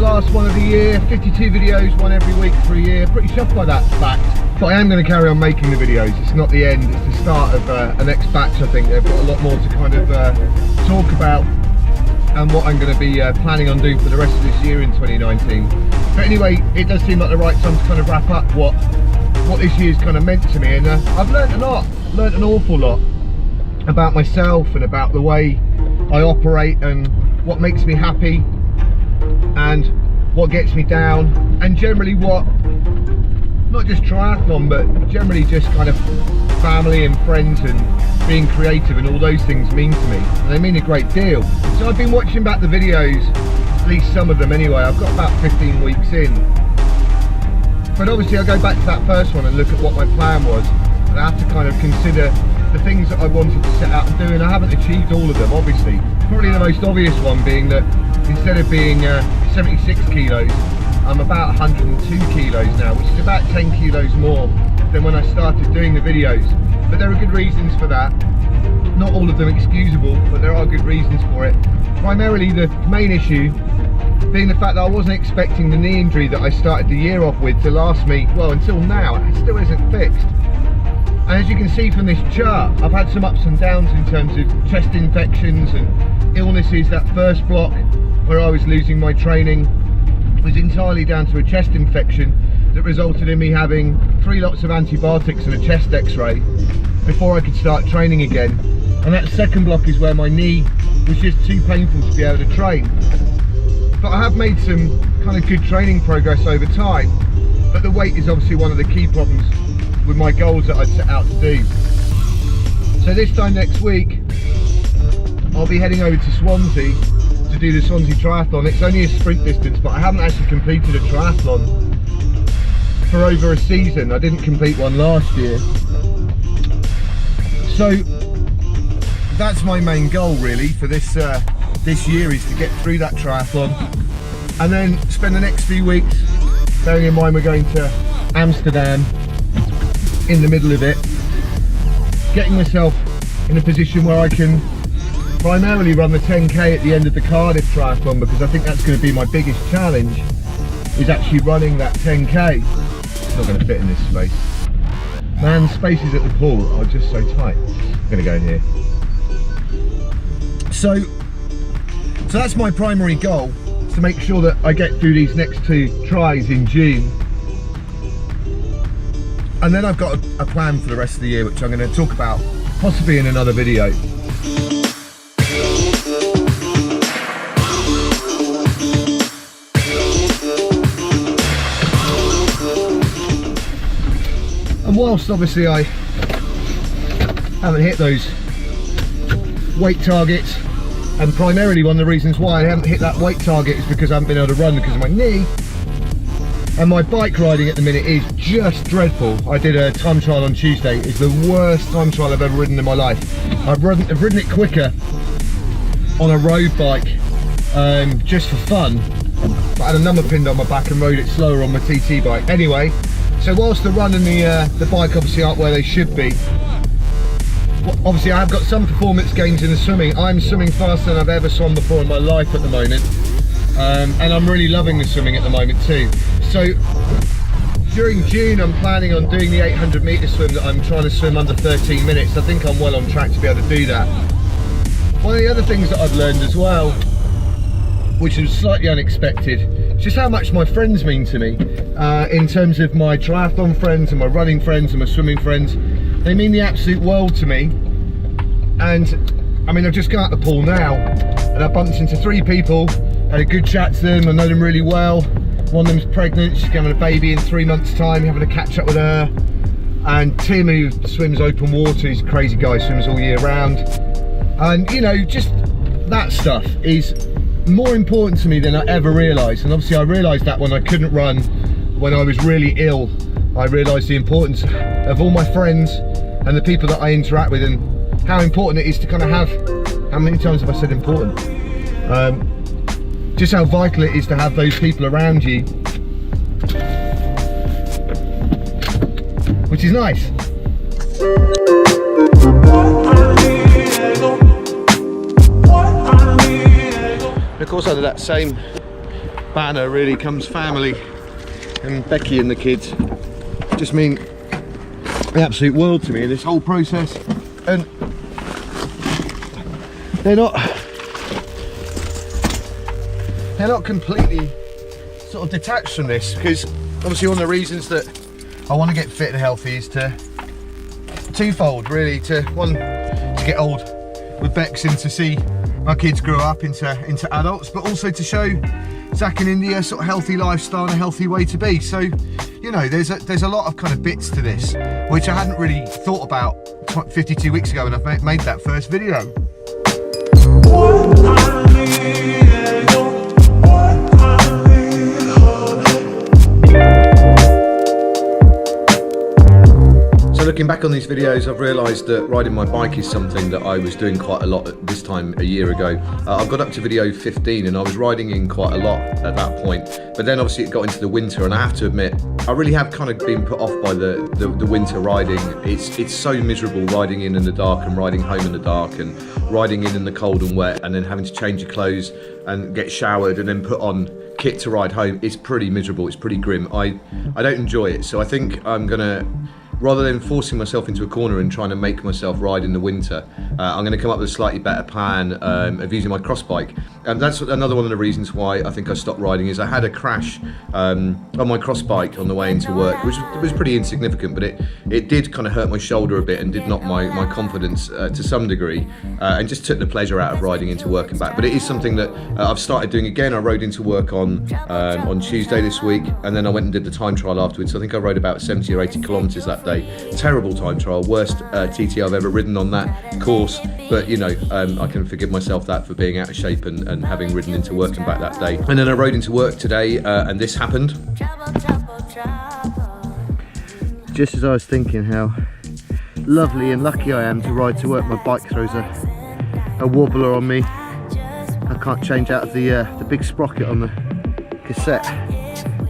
last one of the year, 52 videos, one every week for a year. Pretty chuffed by that fact. But I am going to carry on making the videos. It's not the end, it's the start of a next batch. I think they've got a lot more to kind of talk about, and what I'm going to be planning on doing for the rest of this year in 2019. But anyway, it does seem like the right time to kind of wrap up what this year's kind of meant to me, and I've learned a lot, learned an awful lot about myself and about the way I operate and what makes me happy and what gets me down, and generally what, not just triathlon, but generally just kind of family and friends and being creative and all those things mean to me, and they mean a great deal. So I've been watching back the videos, at least some of them anyway. I've got about 15 weeks in, but obviously I go back to that first one and look at what my plan was, and I have to kind of consider the things that I wanted to set out and do, and I haven't achieved all of them, obviously. Probably the most obvious one being that instead of being 76 kilos, I'm about 102 kilos now, which is about 10 kilos more than when I started doing the videos. But there are good reasons for that. Not all of them excusable, but there are good reasons for it. Primarily the main issue being the fact that I wasn't expecting the knee injury that I started the year off with to last me, well, until now. It still isn't fixed. And as you can see from this chart, I've had some ups and downs in terms of chest infections and illnesses. That first block where I was losing my training was entirely down to a chest infection that resulted in me having 3 lots of antibiotics and a chest x-ray before I could start training again. And that second block is where my knee was just too painful to be able to train. But I have made some kind of good training progress over time, but the weight is obviously one of the key problems with my goals that I'd set out to do. So this time next week I'll be heading over to Swansea to do the Swansea Triathlon. It's only a sprint distance, but I haven't actually completed a triathlon for over a season. I didn't complete one last year. So that's my main goal really for this this year, is to get through that triathlon and then spend the next few weeks, bearing in mind we're going to Amsterdam in the middle of it, getting myself in a position where I can primarily run the 10k at the end of the Cardiff triathlon, because I think that's going to be my biggest challenge, is actually running that 10k. It's not going to fit in this space. Man, spaces at the pool are just so tight. I'm going to go in here. So that's my primary goal, to make sure that I get through these next 2 tries in June. And then I've got a plan for the rest of the year, which I'm going to talk about possibly in another video. And whilst obviously I haven't hit those weight targets, and primarily one of the reasons why I haven't hit that weight target is because I haven't been able to run because of my knee, and my bike riding at the minute is just dreadful. I did a time trial on Tuesday. It's the worst time trial I've ever ridden in my life. I've ridden it quicker on a road bike just for fun, but I had a number pinned on my back and rode it slower on my TT bike. Anyway, so whilst the run and the bike obviously aren't where they should be, obviously I have got some performance gains in the swimming. I'm swimming faster than I've ever swum before in my life at the moment, and I'm really loving the swimming at the moment too. So during June I'm planning on doing the 800 metre swim that I'm trying to swim under 13 minutes. I think I'm well on track to be able to do that. One of the other things that I've learned as well, which was slightly unexpected, is just how much my friends mean to me, in terms of my triathlon friends and my running friends and my swimming friends. They mean the absolute world to me. And I mean, I've just got out the pool now and I bumped into 3 people, had a good chat to them, I know them really well. One of them's pregnant, she's having a baby in 3 months time, having a catch up with her. And Tim, who swims open water, he's a crazy guy, swims all year round. And you know, just that stuff is more important to me than I ever realised. And obviously I realised that when I couldn't run, when I was really ill, I realised the importance of all my friends and the people that I interact with, and how important it is to kind of have, how many times have I said important? Just how vital it is to have those people around you, which is nice. And of course, under that same banner really comes family, and Becky and the kids just mean the absolute world to me in this whole process. And they're not completely sort of detached from this, because obviously one of the reasons that I want to get fit and healthy is to twofold really. One, to get old with Bex and to see my kids grow up into adults, but also to show Zach and India a sort of healthy lifestyle and a healthy way to be. So, you know, there's a lot of kind of bits to this which I hadn't really thought about 52 weeks ago when I made that first video. Looking back on these videos, I've realised that riding my bike is something that I was doing quite a lot at this time a year ago. I've got up to video 15 and I was riding in quite a lot at that point, but then obviously it got into the winter, and I have to admit I really have kind of been put off by the winter riding. It's so miserable riding in the dark and riding home in the dark and riding in the cold and wet, and then having to change your clothes and get showered and then put on kit to ride home. It's pretty miserable, it's pretty grim. I don't enjoy it, so I think I'm gonna, rather than forcing myself into a corner and trying to make myself ride in the winter, I'm going to come up with a slightly better plan of using my cross bike. And that's another one of the reasons why I think I stopped riding, is I had a crash on my cross bike on the way into work, which was pretty insignificant, but it did kind of hurt my shoulder a bit and did knock my confidence to some degree, and just took the pleasure out of riding into work and back. But it is something that I've started doing again. I rode into work on Tuesday this week, and then I went and did the time trial afterwards. So I think I rode about 70 or 80 kilometres that day. Terrible time trial, worst TT I've ever ridden on that course, but you know, I can forgive myself that for being out of shape and having ridden into work and back that day. And then I rode into work today, and this happened. Just as I was thinking how lovely and lucky I am to ride to work, my bike throws a wobbler on me. I can't change out of the big sprocket on the cassette.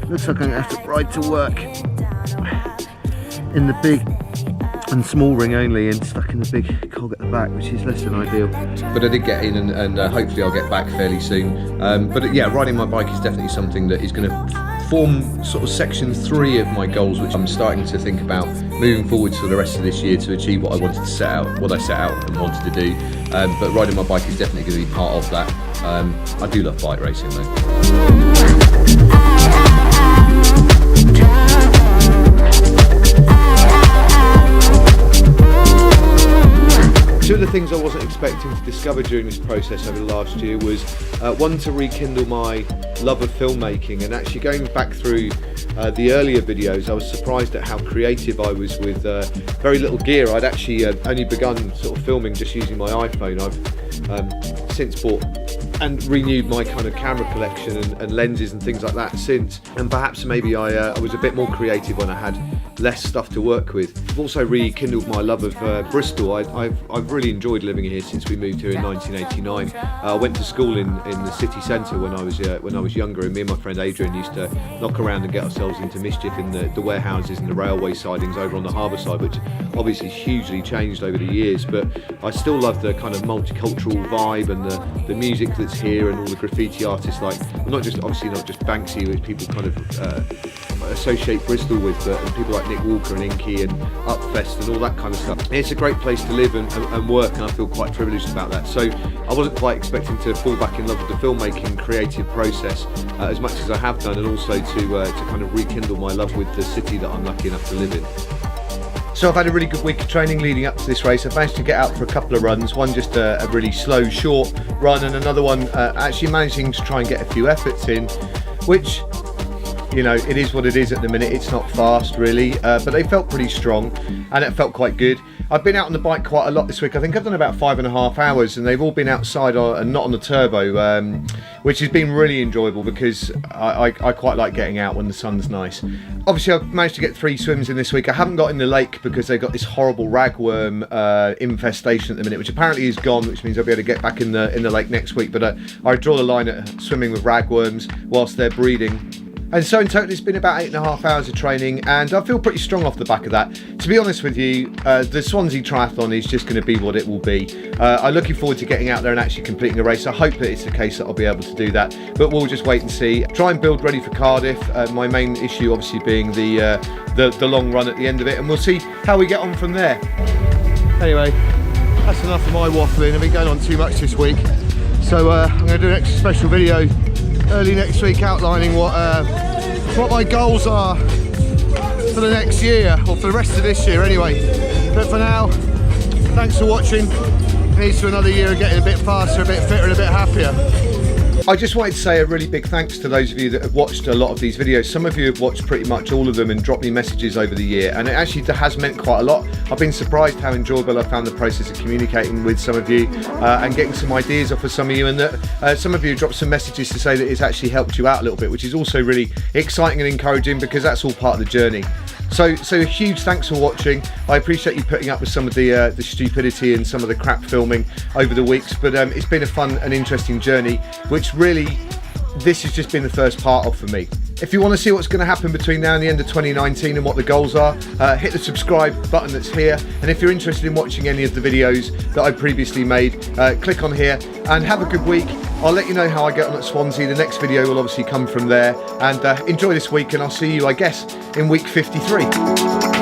Looks like I'm gonna have to ride to work in the big and small ring only, and stuck in the big cog at the back, which is less than ideal. But I did get in, and hopefully I'll get back fairly soon. But yeah, riding my bike is definitely something that is going to form sort of section 3 of my goals, which I'm starting to think about moving forwards for the rest of this year to achieve what I wanted to set out, what I set out and wanted to do. But riding my bike is definitely going to be part of that. I do love bike racing though. Two of the things I wasn't expecting to discover during this process over the last year was one, to rekindle my love of filmmaking, and actually going back through the earlier videos, I was surprised at how creative I was with very little gear. I'd actually only begun sort of filming just using my iPhone. I've since bought and renewed my kind of camera collection and lenses and things like that since, and perhaps maybe I was a bit more creative when I had less stuff to work with. I've also rekindled my love of Bristol. I've really enjoyed living here since we moved here in 1989. I went to school in the city centre when I was younger, and me and my friend Adrian used to knock around and get ourselves into mischief in the warehouses and the railway sidings over on the harbour side, which obviously hugely changed over the years, but I still love the kind of multicultural vibe and the music that's here, and all the graffiti artists, like, well, not just Banksy, which people kind of associate Bristol with, but people like Nick Walker and Inky and Upfest and all that kind of stuff. It's a great place to live and work, and I feel quite privileged about that. So I wasn't quite expecting to fall back in love with the filmmaking creative process as much as I have done, and also to kind of rekindle my love with the city that I'm lucky enough to live in. So I've had a really good week of training leading up to this race. I've managed to get out for a couple of runs, one just a really slow, short run, and another one actually managing to try and get a few efforts in, which, you know, it is what it is at the minute. It's not fast really, but they felt pretty strong and it felt quite good. I've been out on the bike quite a lot this week. I think I've done about 5.5 hours, and they've all been outside and not on the turbo, which has been really enjoyable because I quite like getting out when the sun's nice. Obviously I've managed to get 3 swims in this week. I haven't got in the lake because they've got this horrible ragworm infestation at the minute, which apparently is gone, which means I'll be able to get back in the lake next week. But I draw the line at swimming with ragworms whilst they're breeding. And so in total it's been about 8.5 hours of training, and I feel pretty strong off the back of that. To be honest with you, the Swansea Triathlon is just going to be what it will be. I'm looking forward to getting out there and actually completing a race. I hope that it's the case that I'll be able to do that, but we'll just wait and see. Try and build ready for Cardiff, my main issue obviously being the long run at the end of it, and we'll see how we get on from there. Anyway, that's enough of my waffling. I've been going on too much this week, so I'm going to do an extra special video early next week outlining what my goals are for the next year, or for the rest of this year anyway. But for now, thanks for watching. Here's to another year of getting a bit faster, a bit fitter and a bit happier. I just wanted to say a really big thanks to those of you that have watched a lot of these videos. Some of you have watched pretty much all of them and dropped me messages over the year, and it actually has meant quite a lot. I've been surprised how enjoyable I found the process of communicating with some of you and getting some ideas off of some of you, and that some of you dropped some messages to say that it's actually helped you out a little bit, which is also really exciting and encouraging, because that's all part of the journey. So a huge thanks for watching. I appreciate you putting up with some of the stupidity and some of the crap filming over the weeks, but it's been a fun and interesting journey, which really this has just been the first part of for me. If you want to see what's going to happen between now and the end of 2019 and what the goals are, hit the subscribe button that's here, and if you're interested in watching any of the videos that I previously made, click on here, and have a good week. I'll let you know how I get on at Swansea. The next video will obviously come from there, and enjoy this week, and I'll see you, I guess, in week 53.